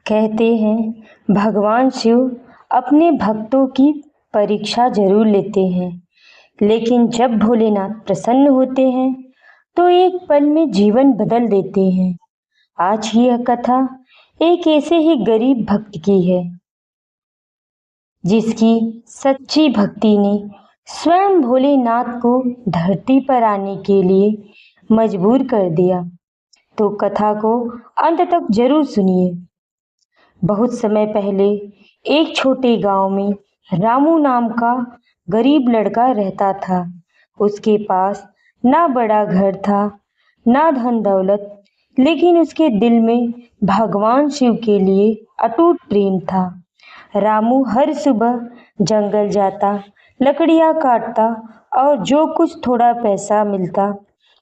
कहते हैं भगवान शिव अपने भक्तों की परीक्षा जरूर लेते हैं, लेकिन जब भोलेनाथ प्रसन्न होते हैं तो एक पल में जीवन बदल देते हैं। आज की यह कथा एक ऐसे ही गरीब भक्त की है जिसकी सच्ची भक्ति ने स्वयं भोलेनाथ को धरती पर आने के लिए मजबूर कर दिया। तो कथा को अंत तक जरूर सुनिए। बहुत समय पहले एक छोटे गांव में रामू नाम का गरीब लड़का रहता था। उसके पास ना बड़ा घर था, ना धन दौलत, लेकिन उसके दिल में भगवान शिव के लिए अटूट प्रेम था। रामू हर सुबह जंगल जाता, लकड़ियां काटता और जो कुछ थोड़ा पैसा मिलता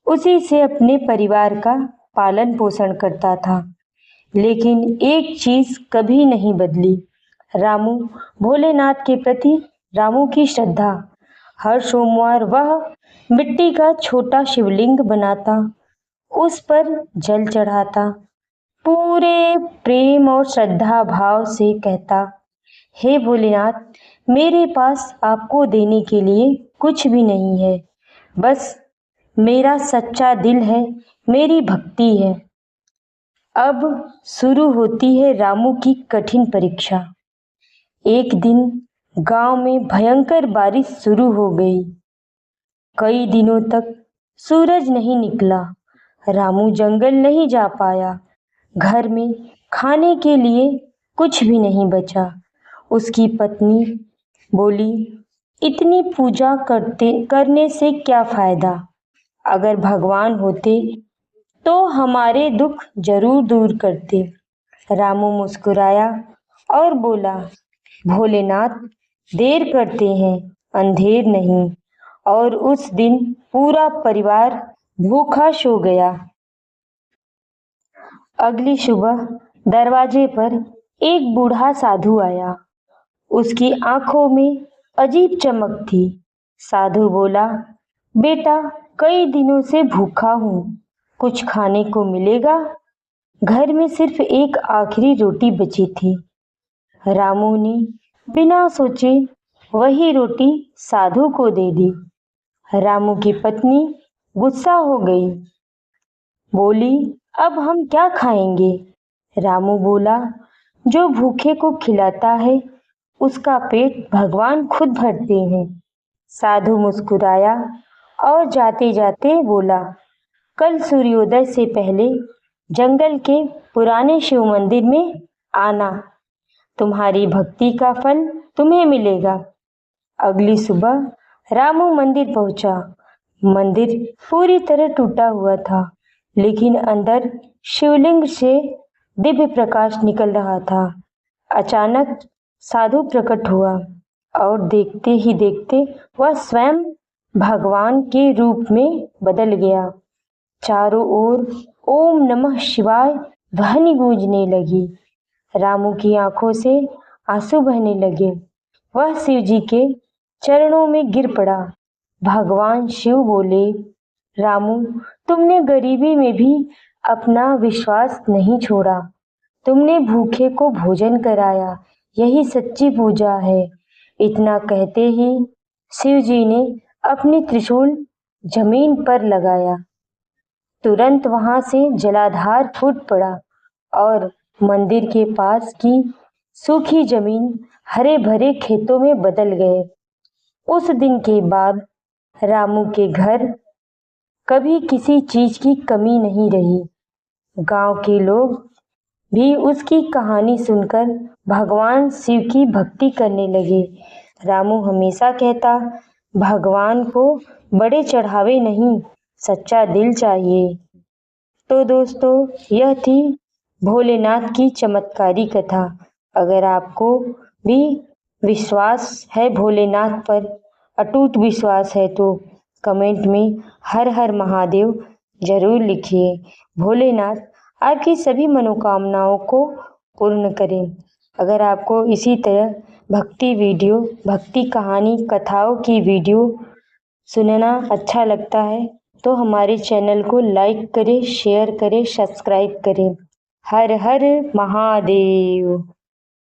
उसी से अपने परिवार का पालन पोषण करता था। लेकिन एक चीज कभी नहीं बदली, रामू भोलेनाथ के प्रति रामू की श्रद्धा। हर सोमवार वह मिट्टी का छोटा शिवलिंग बनाता, उस पर जल चढ़ाता, पूरे प्रेम और श्रद्धा भाव से कहता, हे भोलेनाथ, मेरे पास आपको देने के लिए कुछ भी नहीं है, बस मेरा सच्चा दिल है, मेरी भक्ति है। अब शुरू होती है रामू की कठिन परीक्षा। एक दिन गांव में भयंकर बारिश शुरू हो गई। कई दिनों तक सूरज नहीं निकला। रामू जंगल नहीं जा पाया। घर में खाने के लिए कुछ भी नहीं बचा। उसकी पत्नी बोली, इतनी पूजा करने से क्या फायदा? अगर भगवान होते तो हमारे दुख जरूर दूर करते। रामू मुस्कुराया और बोला, भोलेनाथ देर करते हैं, अंधेर नहीं। और उस दिन पूरा परिवार भूखा सो गया। अगली सुबह दरवाजे पर एक बूढ़ा साधु आया। उसकी आंखों में अजीब चमक थी। साधु बोला, बेटा, कई दिनों से भूखा हूँ, कुछ खाने को मिलेगा? घर में सिर्फ एक आखिरी रोटी बची थी। रामू ने बिना सोचे वही रोटी साधु को दे दी। रामू की पत्नी गुस्सा हो गई, बोली, अब हम क्या खाएंगे? रामू बोला, जो भूखे को खिलाता है उसका पेट भगवान खुद भरते हैं। साधु मुस्कुराया और जाते जाते बोला, कल सूर्योदय से पहले जंगल के पुराने शिव मंदिर में आना, तुम्हारी भक्ति का फल तुम्हें मिलेगा। अगली सुबह रामू मंदिर पहुंचा। मंदिर पूरी तरह टूटा हुआ था, लेकिन अंदर शिवलिंग से दिव्य प्रकाश निकल रहा था। अचानक साधु प्रकट हुआ और देखते ही देखते वह स्वयं भगवान के रूप में बदल गया। चारों ओर ओम नमः शिवाय ध्वनि गूंजने लगी। रामू की आंखों से आंसू बहने लगे। वह शिव जी के चरणों में गिर पड़ा। भगवान शिव बोले, रामू, तुमने गरीबी में भी अपना विश्वास नहीं छोड़ा। तुमने भूखे को भोजन कराया, यही सच्ची पूजा है। इतना कहते ही शिव जी ने अपनी त्रिशूल जमीन पर लगाया। तुरंत वहां से जलाधार फूट पड़ा और मंदिर के पास की सूखी जमीन हरे भरे खेतों में बदल गए। उस दिन के बाद रामू के घर कभी किसी चीज की कमी नहीं रही। गांव के लोग भी उसकी कहानी सुनकर भगवान शिव की भक्ति करने लगे। रामू हमेशा कहता, भगवान को बड़े चढ़ावे नहीं, सच्चा दिल चाहिए। तो दोस्तों, यह थी भोलेनाथ की चमत्कारी कथा। अगर आपको भी विश्वास है भोलेनाथ पर, अटूट विश्वास है, तो कमेंट में हर हर महादेव जरूर लिखिए। भोलेनाथ आपकी सभी मनोकामनाओं को पूर्ण करें। अगर आपको इसी तरह भक्ति वीडियो, भक्ति कहानी, कथाओं की वीडियो सुनना अच्छा लगता है तो हमारे चैनल को लाइक करें, शेयर करें, सब्सक्राइब करें। हर हर महादेव।